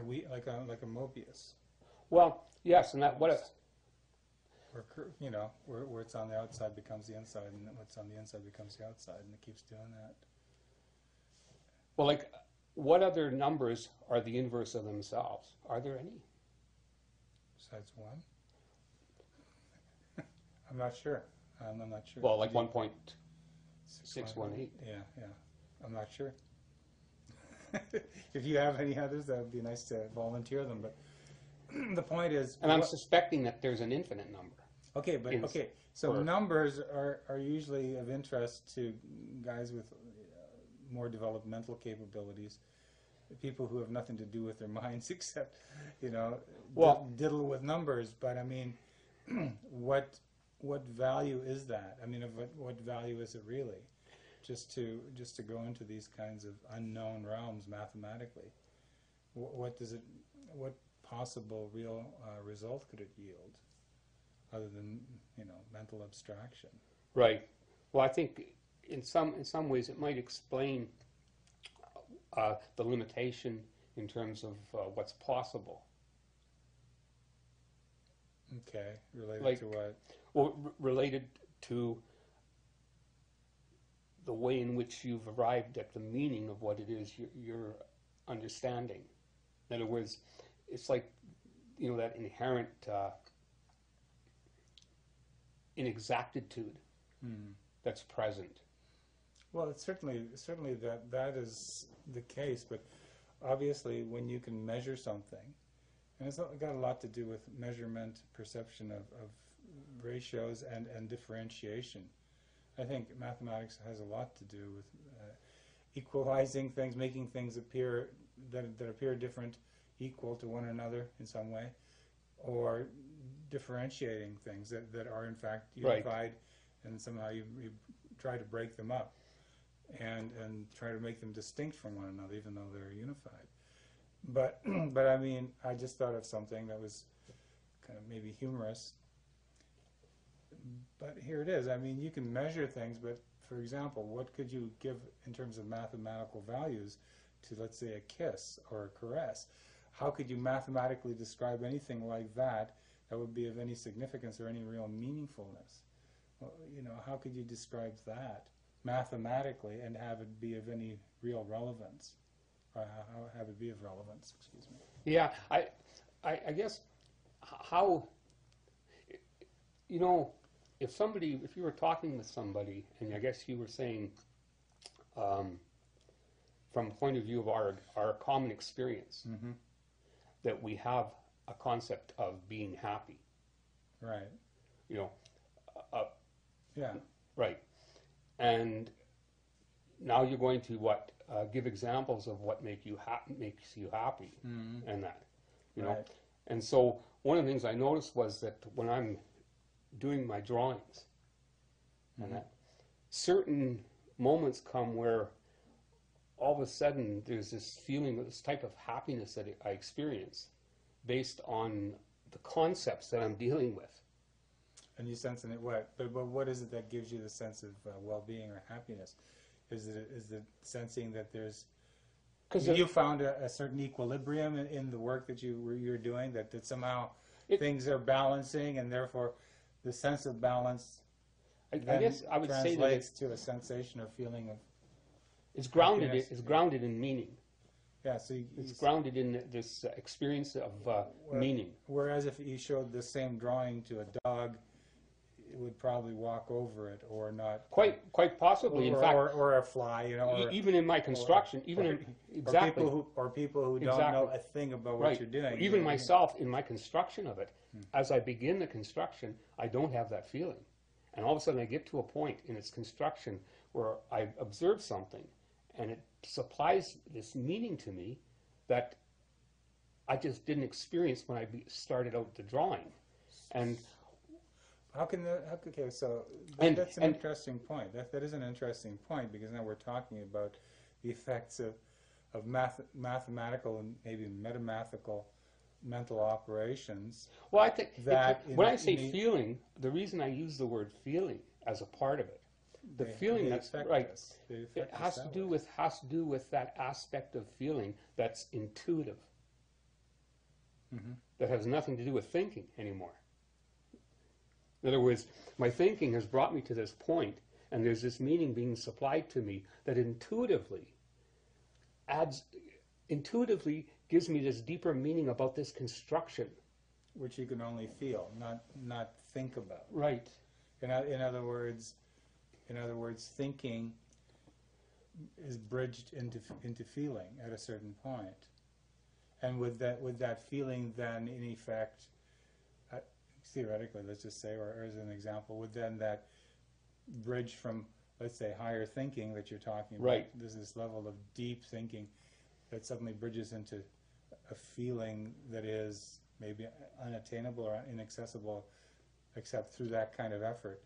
like a Mobius, Well, yes, and that what where it's on the outside becomes the inside, and what's on the inside becomes the outside, and it keeps doing that. well, like what other numbers are the inverse of themselves? Are there any? Besides one, I'm not sure. I'm not sure. Well, like 1.618. Yeah, I'm not sure. If you have any others, that would be nice to volunteer them. But the point is, And I'm suspecting that there's an infinite number. okay. So numbers are usually of interest to guys with more developed mental capabilities, people who have nothing to do with their minds except, diddle with numbers. But I mean, what value is that? I mean, what value is it really? Just to go into these kinds of unknown realms mathematically, what possible real result could it yield, other than mental abstraction? Right. Well, I think in some ways it might explain the limitation in terms of what's possible. Okay, related to what? Well, related to the way in which you've arrived at the meaning of what it is you're understanding. In other words, it's like, that inherent inexactitude that's present. Well, it's certainly that is the case, but obviously when you can measure something, and it's got a lot to do with measurement, perception of ratios, and differentiation. I think mathematics has a lot to do with equalizing things, making things appear that appear different, equal to one another in some way, or differentiating things that are in fact unified, right. And somehow you try to break them up and try to make them distinct from one another, even though they're unified. But I mean, I just thought of something that was kind of maybe humorous. But here it is. I mean, you can measure things, but for example, what could you give in terms of mathematical values to, let's say, a kiss or a caress? How could you mathematically describe anything like that would be of any significance or any real meaningfulness? Well, how could you describe that mathematically and have it be of any real relevance? Or have it be of relevance, excuse me. Yeah, I guess how, if you were talking with somebody, and I guess you were saying, from a point of view of our common experience, that we have a concept of being happy. Right. Yeah. Right. And now you're going to give examples of what makes you happy, and that, Right. And so one of the things I noticed was that when I'm doing my drawings, and that certain moments come where all of a sudden there's this feeling, this type of happiness that I experience based on the concepts that I'm dealing with. And you sense in it what? But what is it that gives you the sense of well-being or happiness? Is it sensing that there's... Because you found a certain equilibrium in the work that you're doing, that somehow things are balancing, and therefore the sense of balance I guess I would say that translates to a sensation or feeling of... It's grounded. It's grounded in meaning. Yeah, so it's grounded in this experience of meaning. Whereas if you showed the same drawing to a dog, it would probably walk over it or not. Quite possibly. In fact, or a fly, even in my construction, exactly. Or people who don't know a thing about what you're doing. Even myself, in my construction of it, as I begin the construction, I don't have that feeling, and all of a sudden I get to a point in its construction where I observe something, and it supplies this meaning to me that I just didn't experience when I started out the drawing. And okay, so that's an interesting point. That is an interesting point, because now we're talking about the effects of mathematical and maybe metamathical mental operations. Well, I think when I say feeling, the reason I use the word feeling as a part of it, the feeling that's right, it has to do with that aspect of feeling that's intuitive. that has nothing to do with thinking anymore. In other words, my thinking has brought me to this point, and there's this meaning being supplied to me that intuitively gives me this deeper meaning about this construction. Which you can only feel, not think about. Right. In other words, thinking is bridged into feeling at a certain point, and with that feeling, then in effect, theoretically, let's just say, or as an example, would then that bridge from, let's say, higher thinking that you're talking about. Right. There's this level of deep thinking that suddenly bridges into a feeling that is maybe unattainable or inaccessible except through that kind of effort.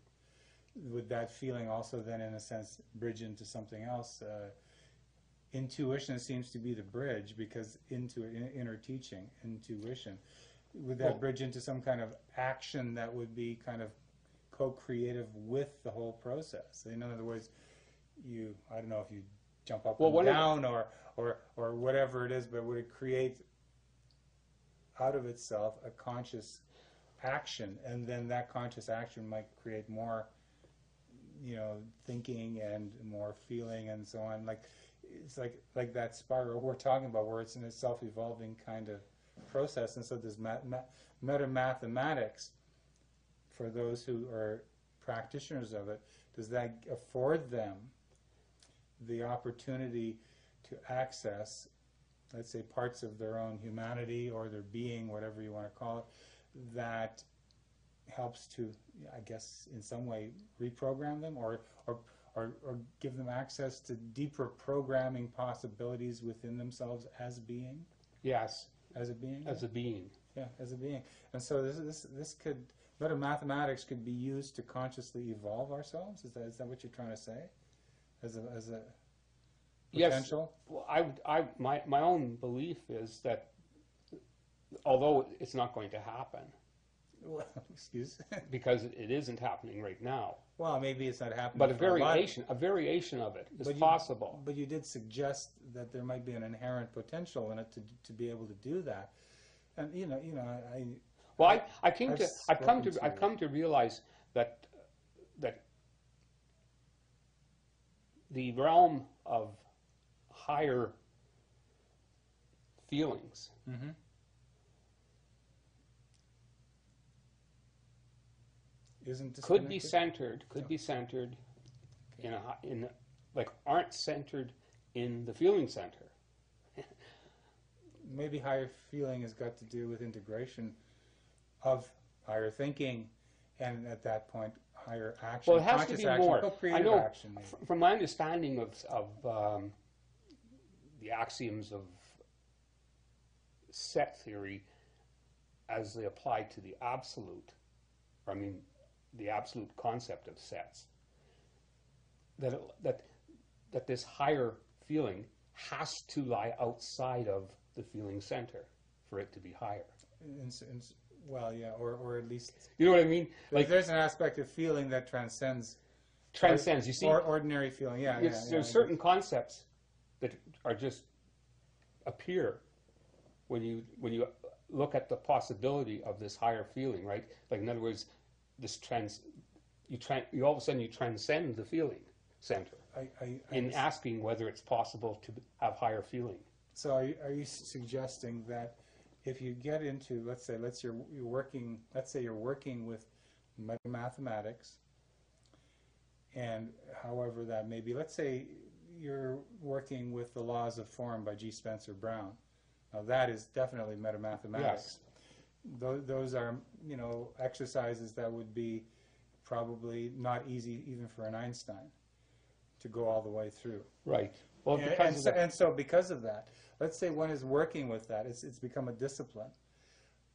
Would that feeling also then, in a sense, bridge into something else? Intuition seems to be the bridge, because inner teaching, intuition, would that bridge into some kind of action that would be kind of co-creative with the whole process? In other words, I don't know if you jump up and down or whatever it is, but would it create out of itself a conscious action, and then that conscious action might create more, thinking and more feeling and so on. It's like that spiral we're talking about, where it's in a self-evolving kind of process. And so this metamathematics, for those who are practitioners of it, does that afford them the opportunity to access, let's say, parts of their own humanity or their being, whatever you want to call it, that helps to, I guess, in some way reprogram them or give them access to deeper programming possibilities within themselves as being? Yes. As a being? As a being. Yeah, as a being. And so this could, metamathematics could be used to consciously evolve ourselves? Is that what you're trying to say? As a potential? Yes. Well, my own belief is that, although it's not going to happen, Well, excuse. because it isn't happening right now. Well, maybe it's not happening. But a variation of it is possible. But you did suggest that there might be an inherent potential in it to be able to do that, and I've come to realize that the realm of higher feelings could be centered aren't centered in the feeling center. Maybe higher feeling has got to do with integration of higher thinking, and at that point, higher action. Well, it has to be action, more. I know, action, from my understanding of the axioms of set theory as they apply to the absolute, the absolute concept of sets, that this higher feeling has to lie outside of the feeling center for it to be higher. Well, yeah, or at least... You know what I mean? There's an aspect of feeling that transcends, you see? Or ordinary feeling, There's certain concepts that are just appear when you look at the possibility of this higher feeling, right? Like, in other words, you all of a sudden you transcend the feeling center in asking whether it's possible to have higher feeling. So are you suggesting that if you get into, let's say you're working with mathematics, and however that may be, let's say you're working with the laws of form by G. Spencer Brown. Now that is definitely metamathematics. Yes. Those are, exercises that would be probably not easy even for an Einstein to go all the way through. Right. Well, and so because of that, let's say one is working with that, it's become a discipline.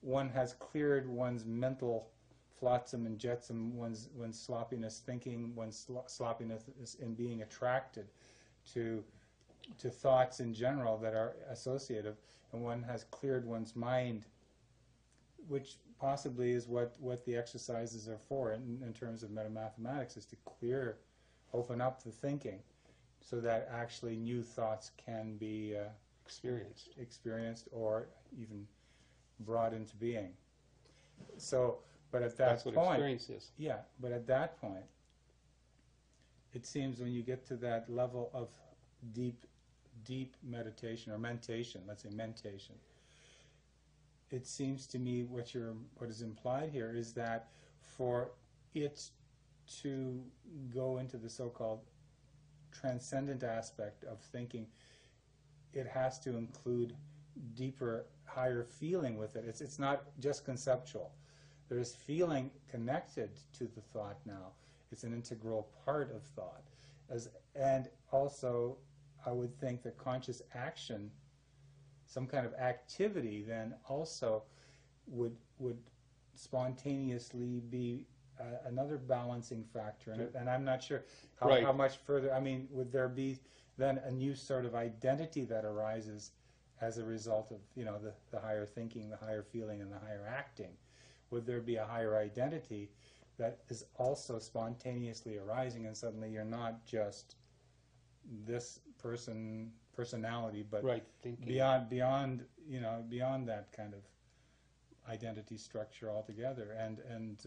One has cleared one's mental flotsam and jetsam, one's sloppiness thinking, one's sloppiness in being attracted to thoughts in general that are associative, and one has cleared one's mind, which possibly is what the exercises are for in terms of metamathematics, is to open up the thinking so that actually new thoughts can be experienced or even brought into being. So, but at that That's what point, experience is. yeah, but at that point, it seems when you get to that level of deep meditation or mentation, let's say mentation, it seems to me what is implied here is that for it to go into the so-called transcendent aspect of thinking, it has to include deeper, higher feeling with it. It's not just conceptual. There is feeling connected to the thought now. It's an integral part of thought. And also, I would think that conscious action, some kind of activity, then also would spontaneously be another balancing factor. And I'm not sure how much further. I mean, would there be then a new sort of identity that arises as a result of the higher thinking, the higher feeling, and the higher acting? Would there be a higher identity that is also spontaneously arising, and suddenly you're not just this personality, but beyond that kind of identity structure altogether, and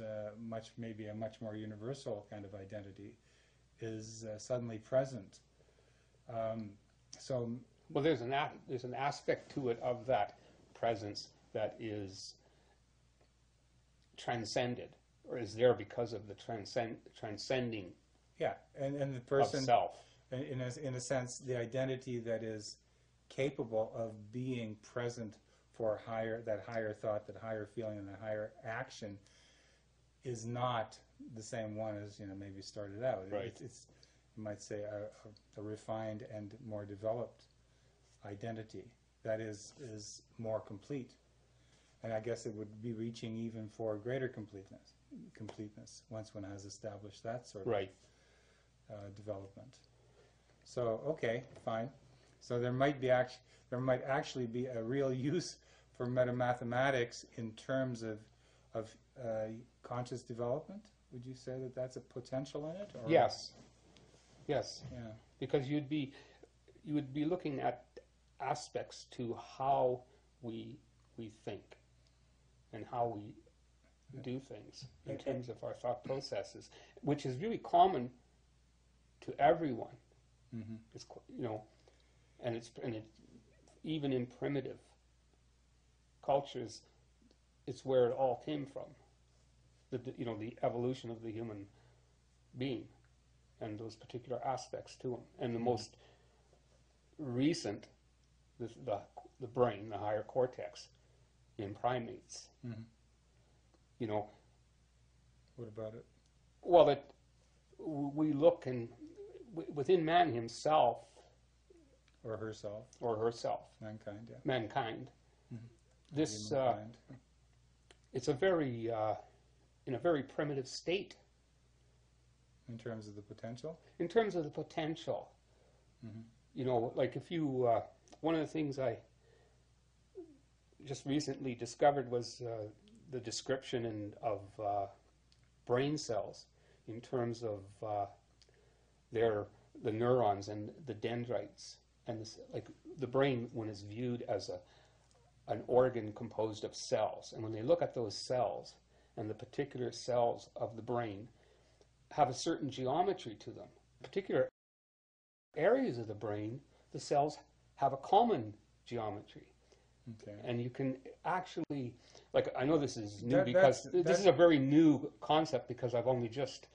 maybe a much more universal kind of identity is suddenly present. Well, there's an aspect to it of that presence that is transcended, or is there because of the transcending. Yeah, and the person of self. In a sense, the identity that is capable of being present for that higher thought, that higher feeling, and that higher action is not the same one as maybe started out. Right. It's you might say a refined and more developed identity that is more complete, and I guess it would be reaching even for greater completeness once one has established that sort of development. So okay, fine. So there might actually be a real use for metamathematics in terms of conscious development. Would you say that that's a potential in it? Or? Yes. Yes. Yeah. Because you would be looking at aspects to how we think and how we do things in terms of our thought processes, which is really common to everyone. Mm-hmm. It's and it's even in primitive cultures, it's where it all came from. The evolution of the human being and those particular aspects to them. And the most recent, the brain, the higher cortex in primates. Mm-hmm. What about it? Well, we look within man himself, or herself, mankind, yeah, mankind. Mm-hmm. This Humankind. It's a very in a very primitive state. In terms of the potential? In terms of the potential. Mm-hmm. Like if you, one of the things I just recently discovered was the description of brain cells in terms of the neurons and the dendrites. And the brain, when it's viewed as an organ composed of cells, and when they look at those cells, and the particular cells of the brain have a certain geometry to them. Particular areas of the brain, the cells have a common geometry. Okay. And you can actually, I know this is new this is a very new concept because I've only just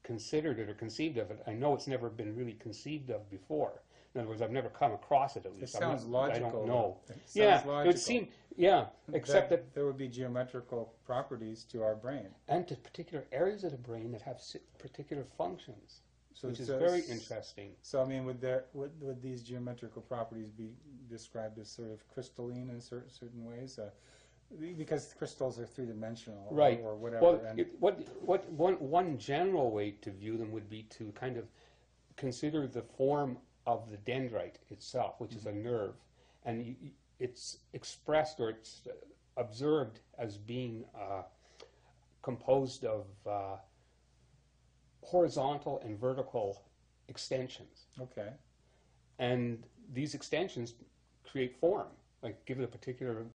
considered it or conceived of it. I know it's never been really conceived of before. In other words, I've never come across it, at least. It sounds logical. I don't know. Logical. It would seem, except that there would be geometrical properties to our brain. And to particular areas of the brain that have particular functions, which is very interesting. So, I mean, would these geometrical properties be described as sort of crystalline in certain ways? Because crystals are three-dimensional, right, or whatever. Well, one general way to view them would be to kind of consider the form of the dendrite itself, which is a nerve, and it's expressed or it's observed as being composed of horizontal and vertical extensions. Okay. And these extensions create form, give it a particular